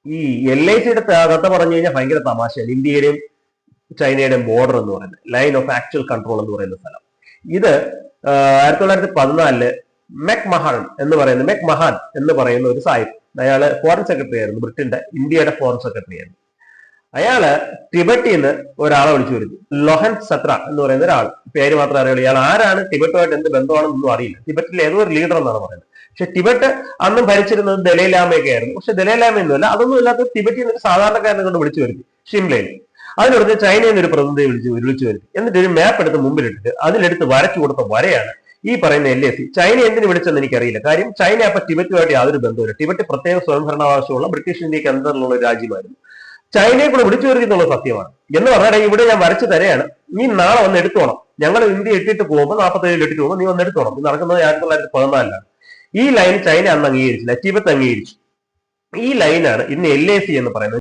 ഈ LICയുടെ കഥ പറഞ്ഞു കഴിഞ്ഞാൽ ഭയങ്കര തമാശയാണ്. ഇന്ത്യയുടെയും ചൈനയുടെയും ബോർഡർ എന്ന് പറയുന്നത്, ലൈൻ ഓഫ് ആക്ച്വൽ കൺട്രോൾ എന്ന് പറയുന്ന സ്ഥലം. ഇത് 1914 മെക് മഹാൻ എന്ന് പറയുന്ന ഒരു സാഹിബ്, അയാള് ഫോറിൻ സെക്രട്ടറി ആയിരുന്നു, ബ്രിട്ടന്റെ ഇന്ത്യയുടെ ഫോറിൻ സെക്രട്ടറി ആയിരുന്നു. അയാള് ടിബറ്റിൽ നിന്ന് ഒരാളെ വിളിച്ചു വരുന്നു, ലൊഹൻ സത്ര എന്ന് പറയുന്ന ഒരാൾ. പേര് മാത്രമേ അറിയുള്ളൂ. ഇയാൾ ആരാണ്, ടിബറ്റുമായിട്ട് എന്ത് ബന്ധമാണെന്നൊന്നും അറിയില്ല. ടിബറ്റിലെ ഏതോ ഒരു ലീഡർ എന്നാണ് പറയുന്നത്. പക്ഷെ ടിബറ്റ് അന്നും ഭരിച്ചിരുന്നത് ദലൈലാമയൊക്കെ ആയിരുന്നു. പക്ഷെ ദലൈലാമയൊന്നുമല്ല, അതൊന്നും ഇല്ലാത്ത ടിബറ്റിൽ നിന്ന് സാധാരണക്കാരനെ കൊണ്ട് വിളിച്ചു വരുത്തി ഷിംലയിൽ. അതിനടുത്ത് ചൈനയിൽ നിന്ന് ഒരു പ്രതിനിധിയെ വിളിച്ചു വരുത്തി. എന്നിട്ട് ഒരു മാപ്പ് എടുത്ത് മുമ്പിലിട്ടിട്ട് അതിലെടുത്ത് വരച്ചു കൊടുത്ത വരയാണ് ഈ പറയുന്ന LAC. ചൈന എന്തിനു വിളിച്ചെന്ന് എനിക്കറിയില്ല. കാര്യം ചൈന അപ്പൊ ടിബറ്റുമായിട്ട് യാതൊരു ബന്ധമില്ല. ടിബറ്റ് പ്രത്യേക സ്വയംഭരണാവകാശമുള്ള ബ്രിട്ടീഷ് ഇന്ത്യക്ക് അന്തരമുള്ള ഒരു രാജ്യമായിരുന്നു. ചൈനയെ കൂടെ വിളിച്ചു വരുത്തി എന്നുള്ള സത്യമാണ്. എന്ന് പറഞ്ഞാൽ ഇവിടെ ഞാൻ വരച്ചു തരെയാണ്, നീ നാളെ വന്ന് എടുത്തോണം. ഞങ്ങൾ ഇന്ത്യ ഇട്ടിട്ട് പോകുമ്പോൾ 47 ഇട്ടിട്ട് പോകുമ്പോൾ നീ വന്ന് എടുത്തോണം. ഇത് നടക്കുന്നത് 1914 ഈ ലൈൻ ചൈന അന്ന് അംഗീകരിച്ചില്ല, ടിബറ്റ് അംഗീകരിച്ചു. ഈ ലൈനാണ് ഇന്ന് LAC എന്ന് പറയുന്നത്.